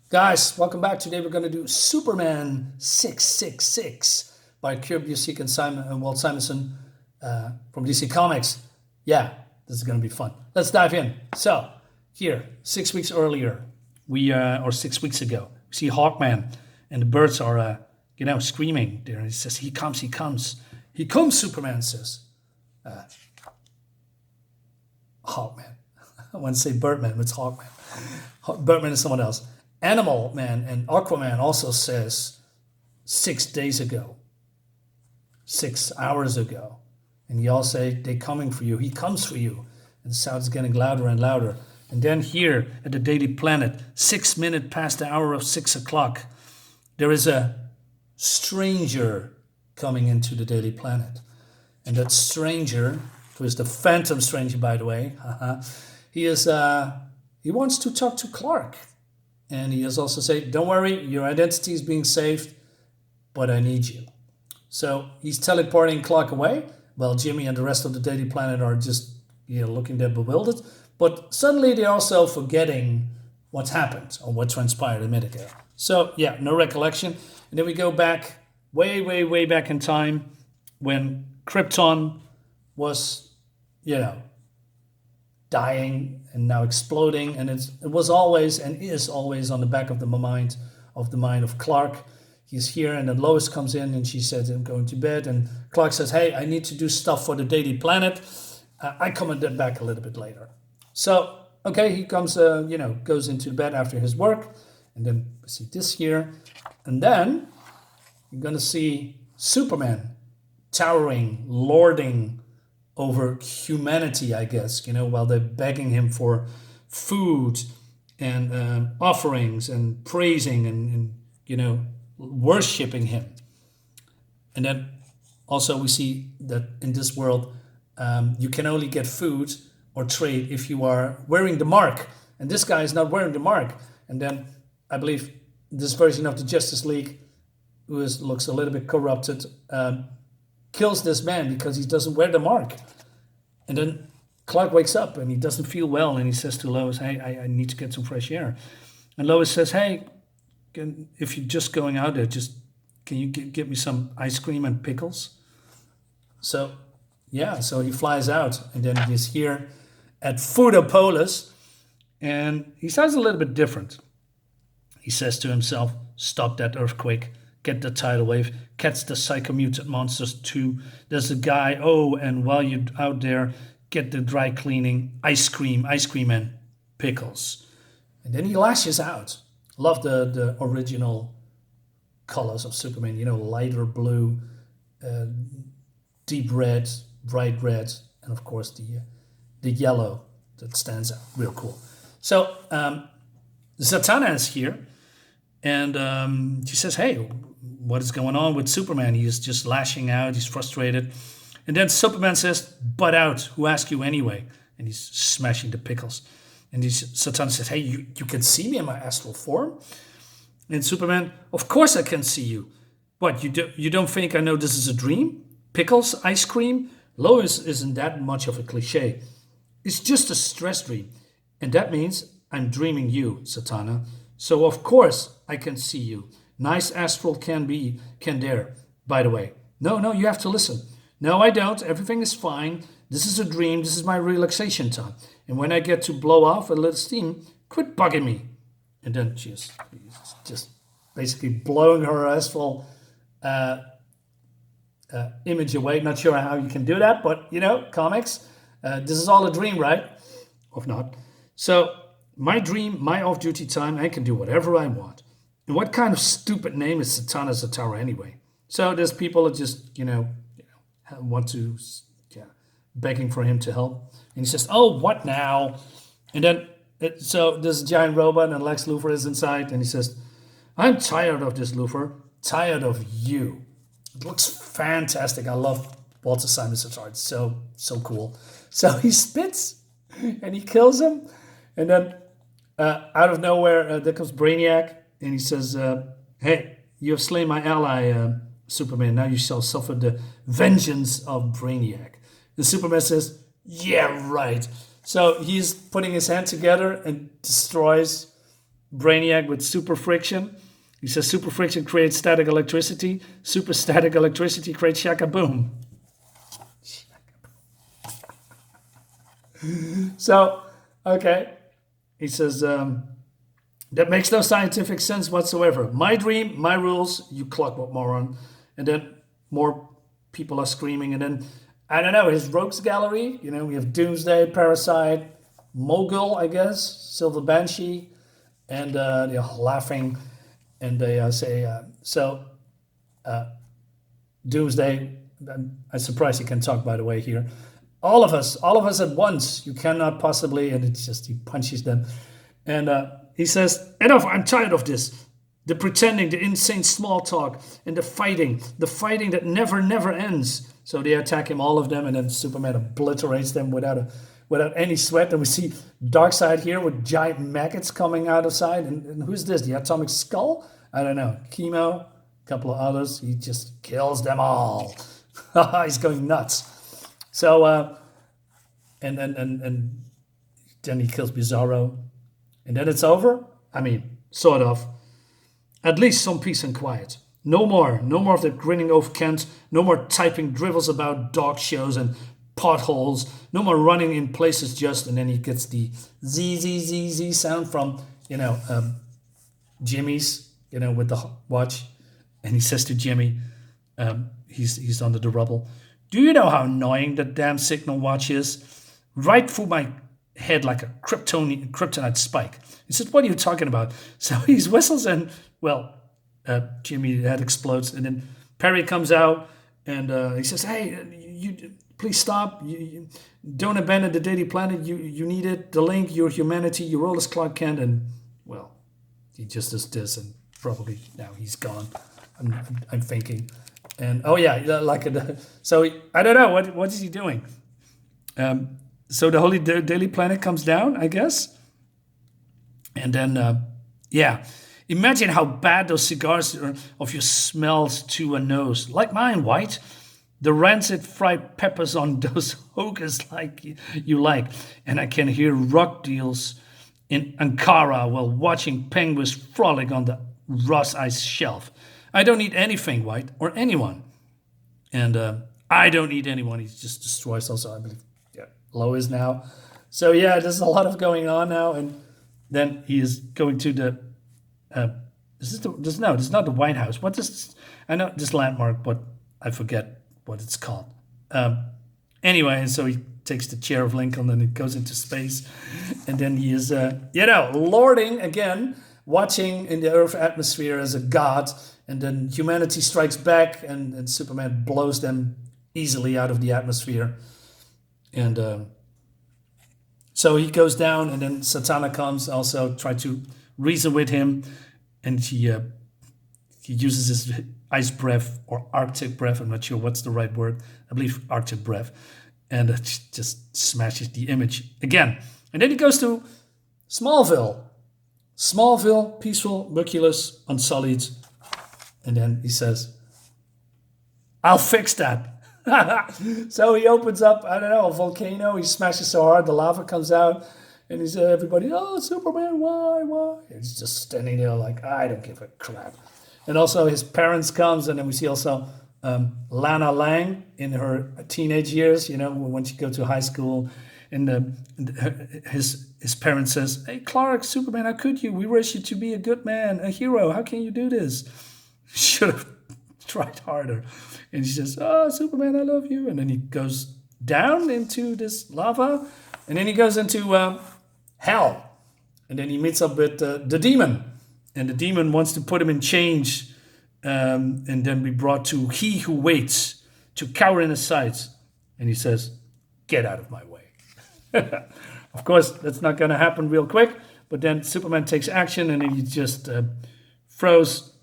Guys, welcome back. Today we're going to do Superman 666 by Kurt Busiek and Walt Simonson from DC Comics. Yeah, this is going to be fun. Let's dive in. So, here, 6 weeks earlier, or 6 weeks ago, we see Hawkman, and the birds are, screaming there. And he says, he comes, he comes. He comes, Superman says. Hawkman. I want to say Birdman, but it's Hawkman. Birdman is someone else. Animal Man and Aquaman also says 6 days ago, 6 hours ago. And you all say, they're coming for you. He comes for you. And the sound is getting louder and louder. And then here at the Daily Planet, 6 minutes past the hour of 6 o'clock, there is a stranger coming into the Daily Planet. And that stranger, who is the Phantom Stranger, by the way, he wants to talk to Clark. And he has also said, don't worry, your identity is being saved, but I need you. So he's teleporting Clark away, while Jimmy and the rest of the Daily Planet are just looking there bewildered. But suddenly they're also forgetting what happened or what transpired a minute ago. So yeah, no recollection. And then we go back, way back in time, when Krypton was, dying and now exploding, and it was always and is always on the back of the mind of Clark. He's here, and then Lois comes in and she says, I'm going to bed, and Clark says, hey, I need to do stuff for the Daily Planet. I come on that back a little bit later. So okay, he comes goes into bed after his work, and then we see this here, and then you're gonna see Superman towering, lording over humanity, I guess, while they're begging him for food and offerings and praising and worshipping him. And then also we see that in this world, you can only get food or trade if you are wearing the mark. And this guy is not wearing the mark. And then I believe this version of the Justice League, who looks a little bit corrupted, kills this man because he doesn't wear the mark. And then Clark wakes up and he doesn't feel well, and he says to Lois, hey, I need to get some fresh air. And Lois says, hey, if you're just going out there, can you get me some ice cream and pickles? So he flies out, and then he's here at Photopolis, and he sounds a little bit different. He says to himself, stop that earthquake. Get the tidal wave, catch the psychomutant monsters too. There's a guy, and while you're out there, get the dry cleaning, ice cream, and pickles. And then he lashes out. Love the original colors of Superman, lighter blue, deep red, bright red, and of course the yellow that stands out. Real cool. So Zatanna is here, and she says, hey, what is going on with Superman? He is just lashing out. He's frustrated. And then Superman says, butt out. Who asked you anyway? And he's smashing the pickles. And Zatanna says, hey, you can see me in my astral form? And Superman, of course I can see you. What, you don't think I know this is a dream? Pickles, ice cream? Lois isn't that much of a cliche. It's just a stress dream. And that means I'm dreaming you, Zatanna. So of course I can see you. Nice astral can there, by the way. No, you have to listen. No, I don't. Everything is fine. This is a dream. This is my relaxation time. And when I get to blow off a little steam, quit bugging me. And then she's just basically blowing her astral image away. Not sure how you can do that, but comics. This is all a dream, right? Or not. So my dream, my off-duty time, I can do whatever I want. And what kind of stupid name is Zatanna anyway? So there's people that just, want to, begging for him to help. And he says, oh, what now? And then, so there's a giant robot, and Lex Luthor is inside, and he says, I'm tired of this, Luthor. Tired of you. It looks fantastic. I love Walter Simonson Art. So cool. So he spits, and he kills him. And then out of nowhere, there comes Brainiac. And he says, hey, you have slain my ally, Superman. Now you shall suffer the vengeance of Brainiac. And Superman says, yeah, right. So he's putting his hand together and destroys Brainiac with super friction. He says super friction creates static electricity. Super static electricity creates shaka boom. So, okay. He says, that makes no scientific sense whatsoever. My dream, my rules, you clockwork moron. And then more people are screaming. And then, I don't know, his rogues gallery. You know, we have Doomsday, Parasite, Mogul, I guess, Silver Banshee. And they're laughing. And they say, Doomsday, I'm surprised he can talk, by the way, here. All of us at once. You cannot possibly, and it's just, he punches them. And he says, enough, I'm tired of this. The pretending, the insane small talk, and the fighting that never ends. So they attack him, all of them, and then Superman obliterates them without any sweat. And we see Darkseid here with giant maggots coming out of side. And who's this? The Atomic Skull? I don't know. Chemo, a couple of others. He just kills them all. He's going nuts. So, and then he kills Bizarro. And then it's over? I mean, sort of. At least some peace and quiet. No more of that grinning over Kent. No more typing dribbles about dog shows and potholes. No more running in places just, and then he gets the Z sound from, Jimmy's, with the watch. And he says to Jimmy, he's under the rubble, do you know how annoying that damn signal watch is? Right through my head like a kryptonite spike. He says, what are you talking about? So he whistles and, Jimmy's head explodes. And then Perry comes out and he says, hey, you please stop. You don't abandon the Daily Planet. You need it. The link, your humanity, your role as Clark Kent. And, he just does this and probably now he's gone. I'm thinking. And so I don't know what is he doing. So the Holy Daily Planet comes down, I guess, and then imagine how bad those cigars of yours smells to a nose, like mine, White. The rancid fried peppers on those hookers like you like, and I can hear rock deals in Ankara while watching penguins frolic on the Ross Ice Shelf. I don't need anything, White, or anyone. And I don't need anyone. He just destroys also, I believe, Lois now. So, there's a lot of going on now. And then he is going to the... this is not the White House. What is... I know this landmark, but I forget what it's called. Anyway, so he takes the chair of Lincoln and it goes into space. And then he is, lording again, watching in the Earth atmosphere as a god. And then humanity strikes back and Superman blows them easily out of the atmosphere. And so he goes down and then Zatanna comes also try to reason with him. And he uses his ice breath or Arctic breath. I'm not sure what's the right word. I believe Arctic breath. And it just smashes the image again. And then he goes to Smallville. Smallville, peaceful, murkulous, unsullied. And then he says, I'll fix that. So he opens up, a volcano. He smashes so hard, the lava comes out. And he says, everybody, oh, Superman, why? And he's just standing there like, I don't give a crap. And also his parents comes, and then we see also Lana Lang in her teenage years, when she goes to high school. And his parents says, hey, Clark, Superman, how could you? We wish you to be a good man, a hero. How can you do this? Should have tried harder. And she says, oh, Superman, I love you. And then he goes down into this lava. And then he goes into hell. And then he meets up with the demon. And the demon wants to put him in chains. And then we brought to He Who Waits, to cower in his sights. And he says, get out of my way. Of course, that's not going to happen real quick. But then Superman takes action and he just throws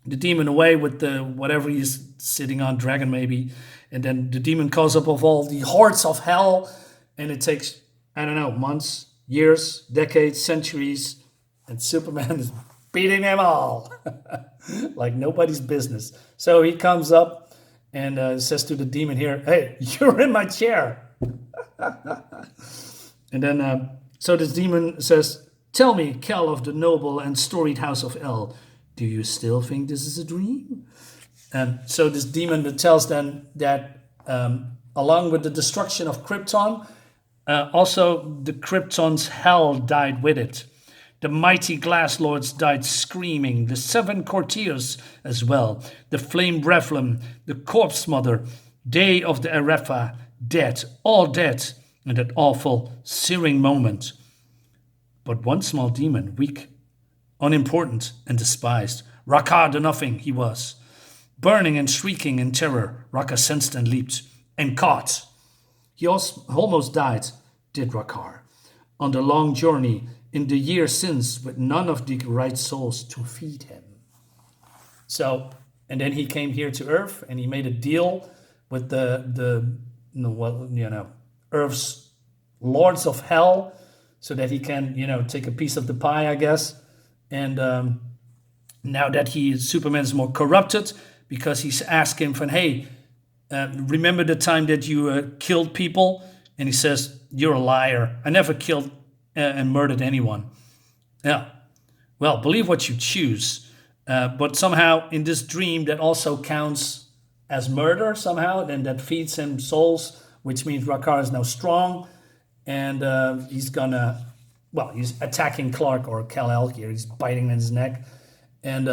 the demon away with the whatever he's sitting on, dragon maybe. And then the demon calls up of all the hordes of hell. And it takes, months, years, decades, centuries. And Superman is beating them all. Like nobody's business. So he comes up and says to the demon here, hey, you're in my chair. And then, so this demon says, Tell me, Kal of the noble and storied house of El, do you still think this is a dream? And so this demon that tells them that along with the destruction of Krypton, also the Krypton's hell died with it. The mighty glass lords died screaming, the 7 courtiers as well, the flame Breflem, the corpse mother, they of the Erefa, dead, all dead in that awful, searing moment. But one small demon, weak, unimportant, and despised, Rakar the Nothing he was. Burning and shrieking in terror, Rakar sensed and leaped, and caught. He almost died, did Rakar, on the long journey in the years since, with none of the right souls to feed him. So, and then he came here to Earth, and he made a deal with the Earth's lords of hell, so that he can, take a piece of the pie, I guess. And now that Superman's more corrupted, because he's asking for, hey, remember the time that you killed people? And he says, you're a liar. I never killed and murdered anyone. Yeah. Well, believe what you choose. But somehow in this dream that also counts as murder somehow, then that feeds him souls, which means Rakar is now strong. And he's attacking Clark or Kal-El here. He's biting in his neck. And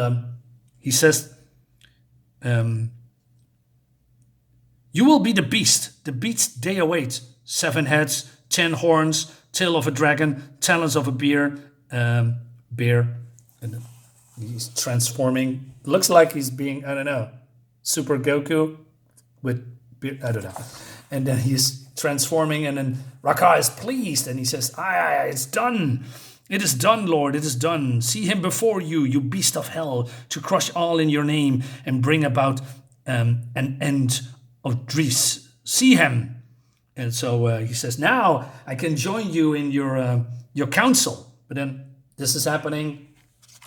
he says, you will be the beast they await. 7 heads, 10 horns, tail of a dragon, talons of a bear. And he's transforming. Looks like he's being, Super Goku with beer, I don't know. And then he's transforming, and then Rakar is pleased, and he says, aye, it's done. It is done, Lord, it is done. See him before you, you beast of hell, to crush all in your name and bring about an end of Dries. See him. And so he says, now I can join you in your council. But then this is happening.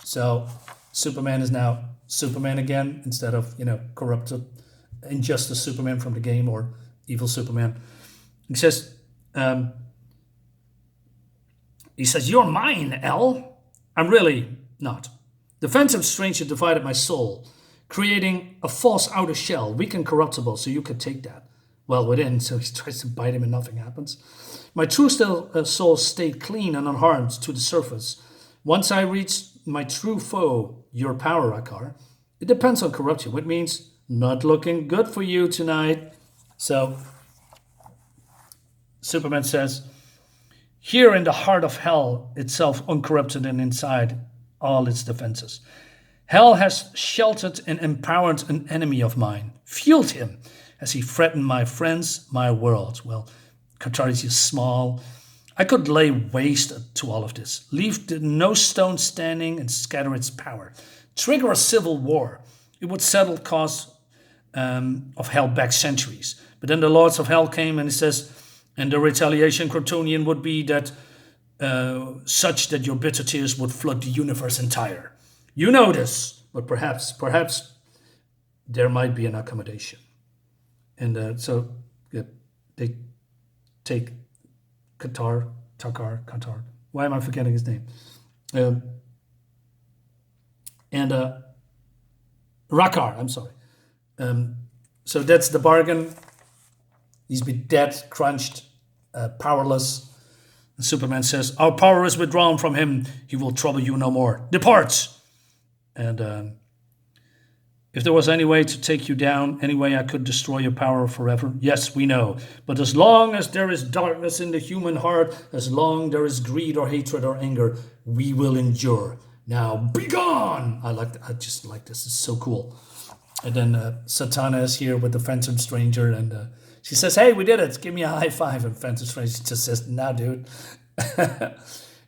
So Superman is now Superman again, instead of, corrupted Injustice Superman from the game, or evil Superman. He says, you're mine, El. I'm really not. The phantom stranger divided my soul, creating a false outer shell, weak and corruptible, so you could take that. Well, within, so he tries to bite him and nothing happens. My true soul stayed clean and unharmed to the surface. Once I reached my true foe, your power, Rakar, it depends on corruption, which means not looking good for you tonight. So Superman says, here in the heart of hell itself, uncorrupted and inside all its defenses, hell has sheltered and empowered an enemy of mine, fueled him as he threatened my friends, my world. Well, Kataris is small. I could lay waste to all of this, leave no stone standing and scatter its power, trigger a civil war. It would settle cause of hell back centuries. But then the Lords of Hell came, and he says, and the retaliation Kryptonian would be that such that your bitter tears would flood the universe entire. You know this, but perhaps there might be an accommodation. And so they take Qatar. Why am I forgetting his name? Rakar, I'm sorry. So that's the bargain. He's been dead, crunched, powerless. And Superman says, our power is withdrawn from him. He will trouble you no more. Depart! And if there was any way to take you down, any way I could destroy your power forever, yes, we know. But as long as there is darkness in the human heart, as long there is greed or hatred or anger, we will endure. Now, be gone! I just like this. It's so cool. And then Zatanna is here with the Phantom Stranger, and she says, hey, we did it. Give me a high five. And Phantom Stranger just says, nah, dude.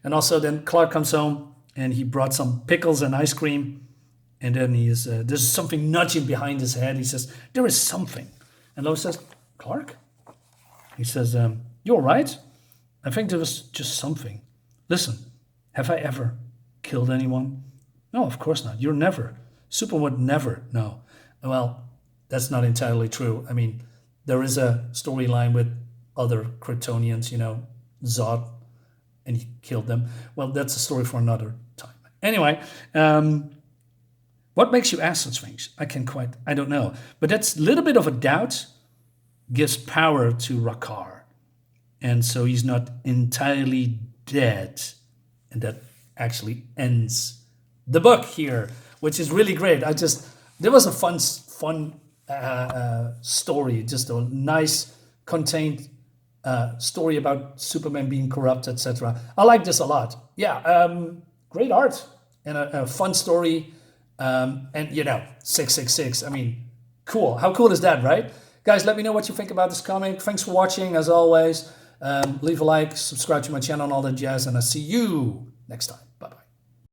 And also then Clark comes home, and he brought some pickles and ice cream. And then there's something nudging behind his head. He says, there is something. And Lois says, Clark? He says, you all right? I think there was just something. Listen, have I ever killed anyone? No, of course not. You're never. Super would never. No. Well, that's not entirely true. I mean, there is a storyline with other Kryptonians, Zod and he killed them. Well, that's a story for another time. Anyway, what makes you ask such things? I don't know. But that's a little bit of a doubt gives power to Rakkar. And so he's not entirely dead. And that actually ends the book here, which is really great. There was a fun story, just a nice contained story about Superman being corrupt, etc. I like this a lot. Yeah, great art and a fun story. And 666. I mean, cool. How cool is that, right? Guys, let me know what you think about this comic. Thanks for watching, as always. Leave a like, subscribe to my channel and all that jazz, and I'll see you next time.